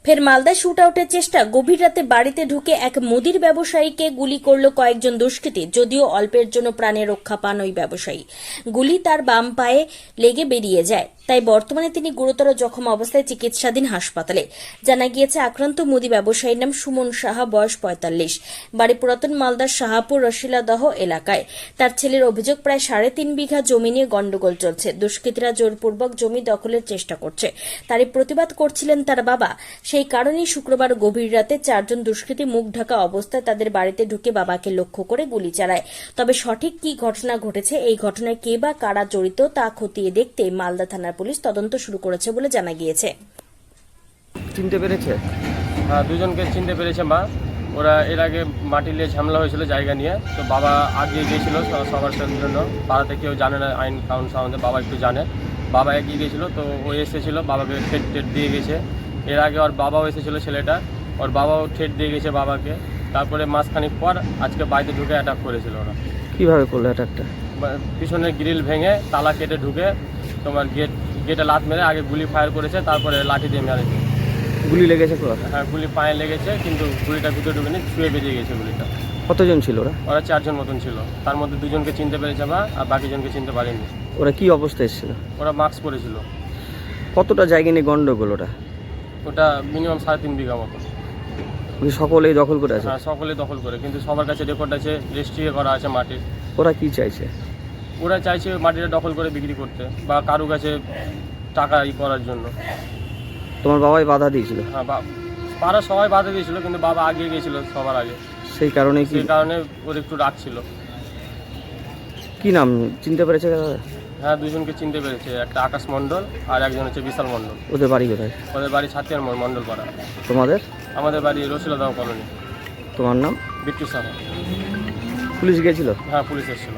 ফের মালদায় শুট আউটের চেষ্টা। গভীর রাতে বাড়িতে ঢুকে এক মুদির ব্যবসায়ীকে গুলি করল কয়েকজন দুষ্কৃতী। যদিও অল্পের জন্য প্রাণে রক্ষা পান ওই ব্যবসায়ী। গুলি তার বাম পায়ে লেগে বেরিয়ে যায়, তাই বর্তমানে তিনি গুরুতর জখম অবস্থায় চিকিৎসাধীন হাসপাতালে। জানা গিয়েছে আক্রান্ত মুদি ব্যবসায়ীর নাম সুমন সাহা, বয়স ৪৫, বাড়ি পুরাতন মালদার শাহাপুর রশিলাদহ এলাকায়। তার ছেলের অভিযোগ, প্রায় ৩.৫ বিঘা জমি নিয়ে গন্ডগোল চলছে। দুষ্কৃতীরা জোরপূর্বক জমি দখলের চেষ্টা করছে, তারই প্রতিবাদ করছিলেন তার বাবা। সেই কারণেই শুক্রবার গভীর রাতে ৪ জন দুষ্কৃতী মুখ ঢাকা অবস্থায় তাদের বাড়িতে ঢুকে বাবাকে লক্ষ্য করে গুলি চালায়। তবে সঠিক কি ঘটনা ঘটেছে, এই ঘটনায় কে বা কারা জড়িত তা খতিয়ে দেখতে মালদা থানার পুলিশ তদন্ত শুরু করেছে বলে জানা গিয়েছে। চিনতে পেরেছে? হ্যাঁ, দুজনকে চিনতে পেরেছে মা। ওরা এর আগে মাটি নিয়ে ঝামেলা হয়েছিল জায়গা নিয়ে, তো বাবা আগিয়ে গিয়েছিল সবার জন্য। পাড়াতে কেউ জানে না আইন কানুন সম্বন্ধে, বাবা একটু জানে। বাবা এগিয়ে গিয়েছিল, তো ও এসেছিল, বাবাকে ঠেট দিয়ে গেছে। এর আগে ওর বাবাও এসেছিল, ছেলেটা, ওর বাবাও ঠেট দিয়ে গেছে বাবাকে। তারপরে মাসখানিক পর আজকে বাড়িতে ঢুকে অ্যাটাক করেছিল ওরা। কিভাবে করলো অ্যাটাকটা? পিছনের গ্রিল ভেঙে তালা কেটে ঢুকে তোমার গেটে লাত মেরে আগে গুলি ফায়ার করেছে, তারপরে লাঠি দিয়ে মেরেছে। গুলি লেগেছে? হ্যাঁ, গুলি পায়ে লেগেছে, কিন্তু গুলিটা ভিতরে ঢুকেনি, ছুঁয়ে বেরিয়ে গেছে গুলিটা। কতজন ছিল ওরা? ওরা ৪ জন মতন ছিল, তার মধ্যে 2 জনকে চিনতে পেরেছে মা, আর বাকি জনকে চিনতে পারেনি। ওরা কি অবস্থায় এসেছিল? ওরা মাস্ক পরেছিল। কতটা জায়গা নিয়ে গন্ডগোল ওটা? ওটা মিনিমাম 3.5 বিঘা মতো। সকলেই দখল করে আছে? হ্যাঁ, সকলে দখল করে, কিন্তু সবার কাছে রেকর্ড আছে, রেজিস্ট্রি করা আছে মাটির। ওরা কি চাইছে? ওরা চাইছে মাটিটা দখল করে বিক্রি করতে বা কারো কাছে টাকা করার জন্য। তোমার বাবাই বাধা দিয়েছিল? হ্যাঁ, পাড়া সবাই বাধা দিয়েছিল, কিন্তু বাবা আগিয়ে গিয়েছিল সবার আগে। সেই কারণে কি? সেই কারণে ওর একটু রাগ ছিল। কি নাম চিনতে পেরেছে? হ্যাঁ, 2 জনকে চিনতে পেরেছে, একটা আকাশ মণ্ডল আর একজন হচ্ছে বিশাল মণ্ডল। ওদের বাড়ি কোথায়? ওদের বাড়ি ছাতিয়ার মণ্ডল পাড়া। তোমাদের? আমাদের বাড়ি রশিলাদহ কলোনি। তোমার নাম? বিট্টু সাহা। পুলিশ গেছিল? হ্যাঁ, পুলিশ এসেছিল।